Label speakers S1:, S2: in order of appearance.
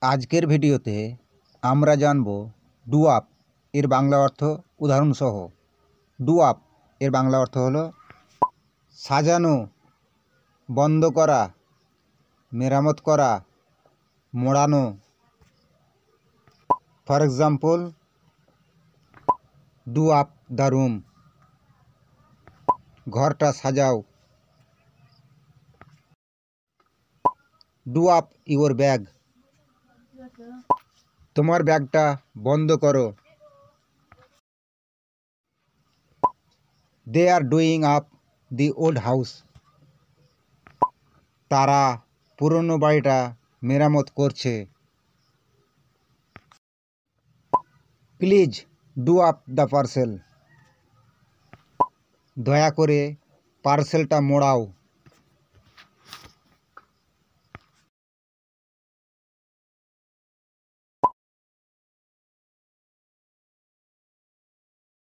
S1: আজকের ভিডিওতে আমরা জানব ডু আপ এর বাংলা অর্থ উদাহরণসহ। ডু আপ এর বাংলা অর্থ হলো সাজানো, বন্ধ করা, মেরামত করা, মোড়ানো। For example, do up the room, ঘরটা সাজাও। ডু আপ ইউর ব্যাগ, তোমার ব্যাগটা বন্ধ করো। They are doing up the old house, তারা পুরনো বাড়িটা মেরামত করছে। Please do up the parcel, দয়া করে পার্সেলটা মোড়াও।